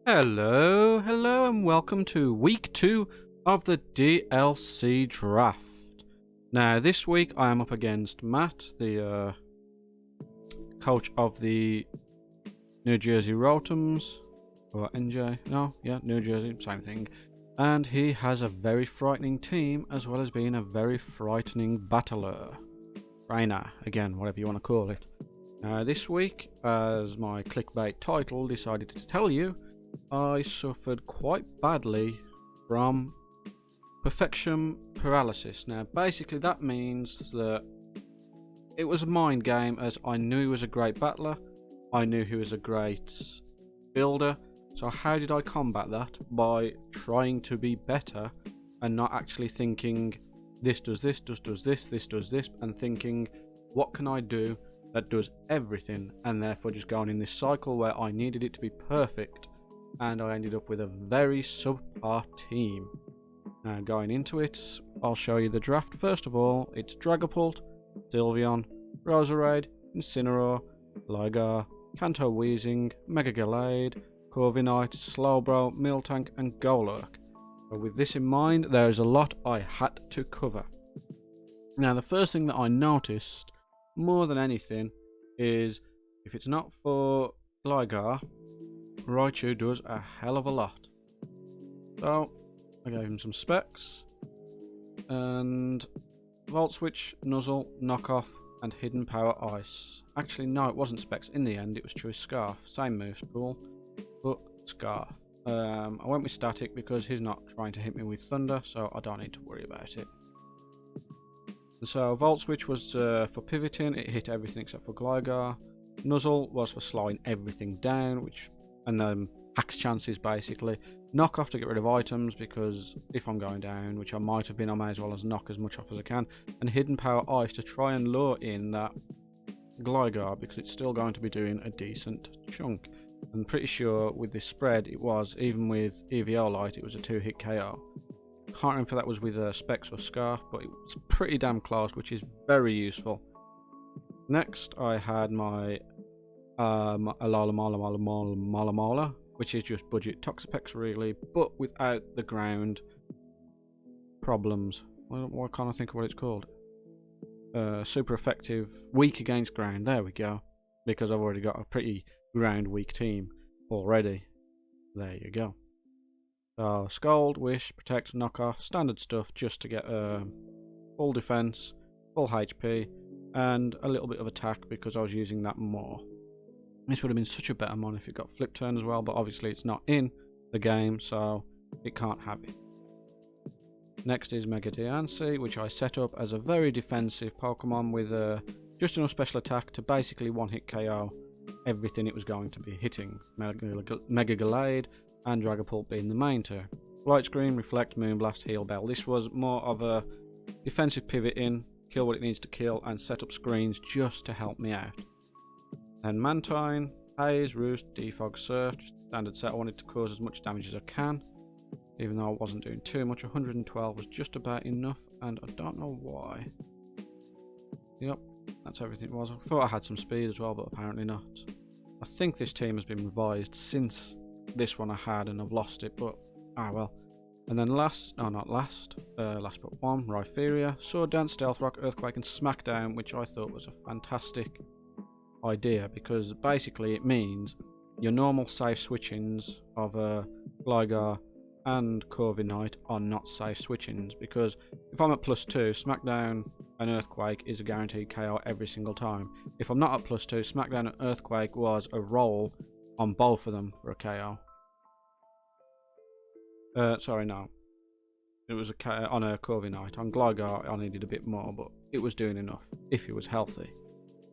Hello, and welcome to week 2 of the DLC draft. Now, this week I am up against Matt, the coach of the New Jersey Rotums, or NJ, New Jersey, same thing. And he has a very frightening team, as well as being a very frightening battler. Trainer, again, whatever you want to call it. This week, as my clickbait title decided to tell you, I suffered quite badly from perfection paralysis. Now, basically, that means that it was a mind game, as I knew he was a great battler, I knew he was a great builder. So, how did I combat that? By trying to be better and not actually thinking this does this, this does this, and thinking what can I do that does everything, and therefore just going in this cycle where I needed it to be perfect. And I ended up with a very subpar team. Now, going into it, I'll show you the draft. First of all, it's Dragapult, Sylveon, Roserade, Incineroar, Ligar, Kanto Weezing, Mega Gallade, Corviknight, Slowbro, Miltank, and Golurk. But with this in mind, there is a lot I had to cover. Now, the first thing that I noticed, more than anything, is if it's not for Ligar, Raichu does a hell of a lot. So I gave him some specs, and Volt Switch, Nuzzle, Knockoff, and Hidden Power Ice. Actually, no, it wasn't specs in the end, it was Choice Scarf. Same moves pool, but Scarf. I went with Static because he's not trying to hit me with Thunder, so I don't need to worry about it. And so Volt Switch was for pivoting, it hit everything except for Gligar. Nuzzle was for slowing everything down, and then hacks chances basically. Knock off to get rid of items, because if I'm going down, which I might have been, I may as well as knock as much off as I can. And Hidden Power Ice to try and lure in that Gligar, because it's still going to be doing a decent chunk. I'm pretty sure with this spread it was, even with Eviolite, it was a 2-hit KO. Can't remember if that was with Specs or Scarf, but it was pretty damn close, which is very useful. Next I had my Alola, which is just budget Toxapex really, but without the ground problems. Why can't I think of what it's called? Super effective, weak against ground, there we go. Because I've already got a pretty ground weak team already. There you go. So Scold, Wish, Protect, Knockoff, standard stuff just to get full defense, full HP, and a little bit of attack because I was using that more. This would have been such a better mon if it got flip turn as well, but obviously it's not in the game, so it can't have it. Next is Mega Diancie, which I set up as a very defensive Pokemon with just enough special attack to basically one-hit KO everything it was going to be hitting. Mega Gallade and Dragapult being the main two. Light Screen, Reflect, Moonblast, Heal Bell. This was more of a defensive pivot in, kill what it needs to kill, and set up screens just to help me out. Then Mantine, Haze, Roost, Defog, Surf, standard set. I wanted to cause as much damage as I can, even though I wasn't doing too much. 112 was just about enough, and I don't know why. Yep, that's everything it was. I thought I had some speed as well, but apparently not. I think this team has been revised since this one I had, and I've lost it, but well. And then last but one, Rhypheria, Sword Dance, Stealth Rock, Earthquake, and Smackdown, which I thought was a fantastic idea, because basically it means your normal safe switch-ins of Gligar and Corviknight are not safe switch-ins, because if I'm at +2, Smackdown and Earthquake is a guaranteed KO every single time. If I'm not at +2, Smackdown and Earthquake was a roll on both of them for a KO. Sorry, no. It was a KO on a Corviknight. On Gligar I needed a bit more, but it was doing enough if it was healthy.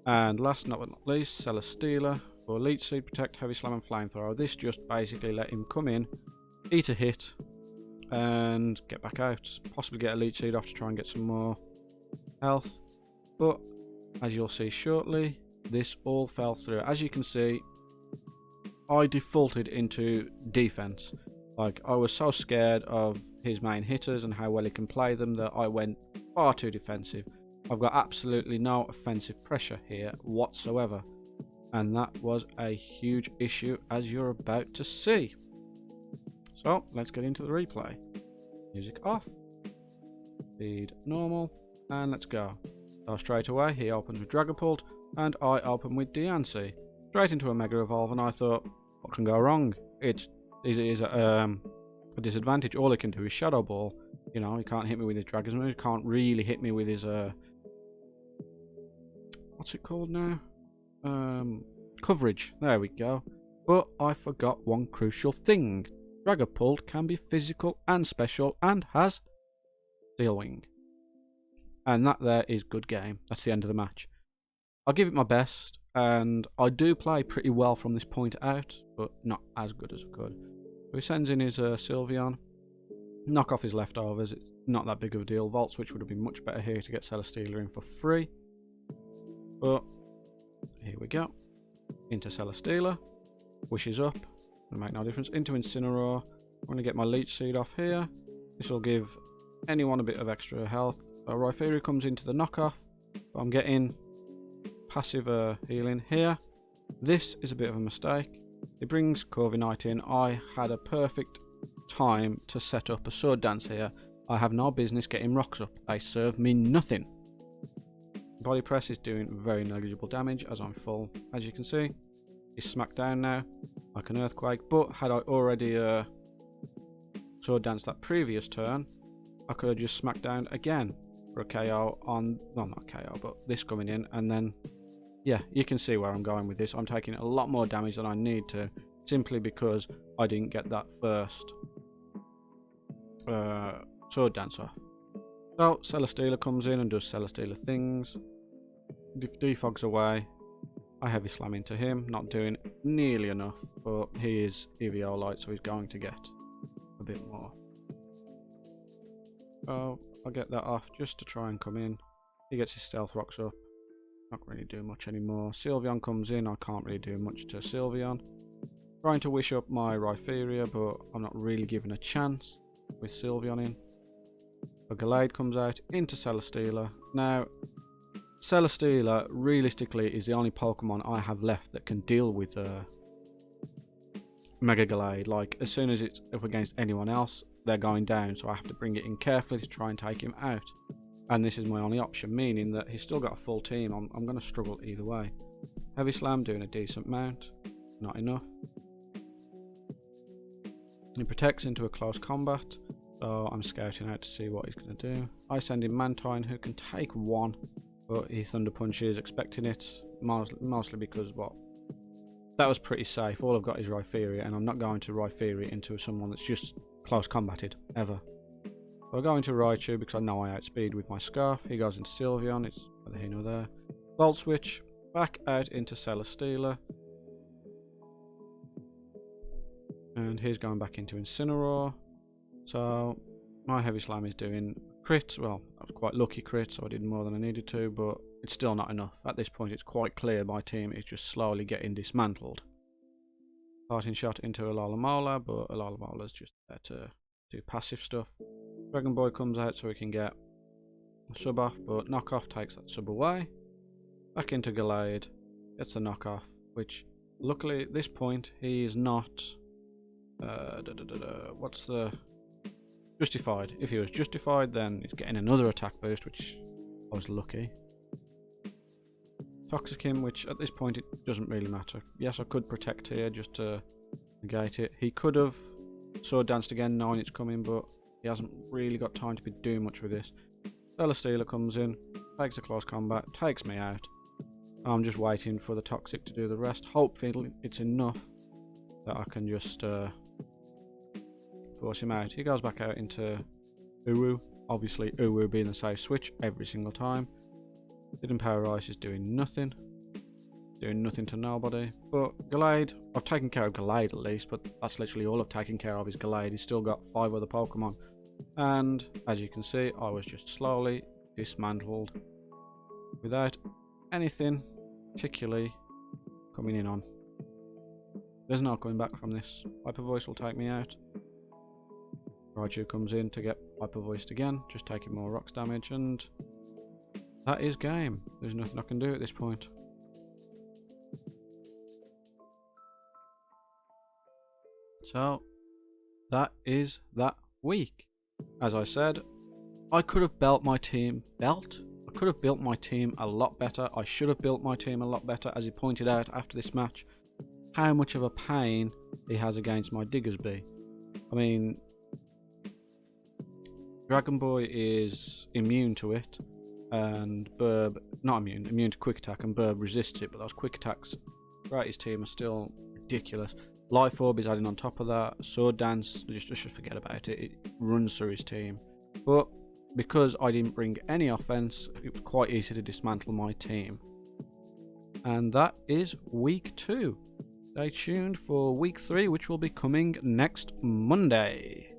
And last but not least, Celesteela for Leech Seed, Protect, Heavy Slam, and Flamethrower. This just basically let him come in, eat a hit, and get back out. Possibly get a Leech Seed off to try and get some more health. But as you'll see shortly, this all fell through. As you can see, I defaulted into defense. Like, I was so scared of his main hitters and how well he can play them that I went far too defensive. I've got absolutely no offensive pressure here whatsoever, and that was a huge issue, as you're about to see. So let's get into the replay. Music off. Speed normal. And let's go. So straight away he opens with Dragapult and I open with Diancie. Straight into a Mega Evolve, and I thought, what can go wrong? It is a disadvantage. All he can do is Shadow Ball. You know, he can't hit me with his Dragon's move. He can't really hit me with his what's it called now? Coverage. There we go. But I forgot one crucial thing. Dragapult can be physical and special and has Steel Wing. And that there is good game. That's the end of the match. I'll give it my best, and I do play pretty well from this point out, but not as good as I could. So he sends in his Sylveon. Knock off his leftovers. It's not that big of a deal. Volt Switch would have been much better here to get Celesteela in for free. But here we go. Into Celesteela. Wishes up. Will make no difference. Into Incineroar. I'm going to get my Leech Seed off here. This will give anyone a bit of extra health. So Rhyperior comes into the knockoff. But I'm getting passive healing here. This is a bit of a mistake. It brings Corviknight in. I had a perfect time to set up a Sword Dance here. I have no business getting rocks up. They serve me nothing. Body Press is doing very negligible damage as I'm full. As you can see, he's smacked down now like an Earthquake. But had I already Sword Danced that previous turn, I could have just smacked down again for a KO on, well, not KO, but this coming in, and then, yeah, you can see where I'm going with this. I'm taking a lot more damage than I need to, simply because I didn't get that first Sword Dance off. So Celesteela comes in and does Celesteela things. Defogs away. I Heavy Slam into him, not doing nearly enough, but he is Eviolite, so he's going to get a bit more. So I'll get that off just to try and come in. He gets his Stealth Rocks up. Not really doing much anymore. Sylveon comes in. I can't really do much to Sylveon. Trying to wish up my Rhyperior, but I'm not really given a chance with Sylveon in. A Gallade comes out into Celesteela. Now, Celesteela realistically is the only Pokemon I have left that can deal with Mega Gallade. Like, as soon as it's up against anyone else, they're going down, so I have to bring it in carefully to try and take him out. And this is my only option, meaning that he's still got a full team. I'm going to struggle either way. Heavy Slam doing a decent amount, not enough. He protects into a close combat, so I'm scouting out to see what he's going to do. I send in Mantine, who can take one, but he Thunder Punches, expecting it, mostly because, well, that was pretty safe. All I've got is Rhyperior, and I'm not going to Rhyperior into someone that's just close combated, ever. So I go into Raichu because I know I outspeed with my Scarf. He goes into Sylveon, it's neither here nor there. Volt Switch, back out into Celesteela. And he's going back into Incineroar. So my Heavy Slam is doing crit. Well, I was quite lucky crit, so I did more than I needed to, but it's still not enough. At this point, it's quite clear my team is just slowly getting dismantled. Parting Shot into Alola, but Alolama's just there to do passive stuff. Dragon Boy comes out so we can get a sub off, but knockoff takes that sub away. Back into Gallade, gets the knockoff, which luckily at this point he is not what's the justified. If he was justified, then he's getting another attack boost, which I was lucky. Toxic him, which at this point it doesn't really matter. Yes, I could protect here just to negate it. He could have Sword Danced again knowing it's coming, but he hasn't really got time to be doing much with this. Celesteela comes in, takes a close combat, takes me out. I'm just waiting for the Toxic to do the rest. Hopefully it's enough that I can just force him out. He goes back out into Uwu. Obviously Uwu being the safe switch every single time. Hidden Power Ice is doing nothing. Doing nothing to nobody. But Gallade, I've taken care of Gallade at least, but that's literally all I've taken care of is Gallade. He's still got 5 other Pokemon. And as you can see, I was just slowly dismantled without anything particularly coming in on. There's no coming back from this. Hyper Voice will take me out. Raichu comes in to get Hyper Voiced again, just taking more rocks damage, and that is game. There's nothing I can do at this point. So, that is that week. As I said, I could have built my team. I could have built my team a lot better. I should have built my team a lot better, as he pointed out after this match. How much of a pain he has against my Diggersby. I mean, Dragon Boy is immune to it, and Burb, not immune to quick attack, and Burb resists it, but those quick attacks throughout his team are still ridiculous. Life Orb is adding on top of that. Sword Dance, just forget about it. It runs through his team. But because I didn't bring any offense, it was quite easy to dismantle my team. And that is week 2. Stay tuned for week 3, which will be coming next Monday.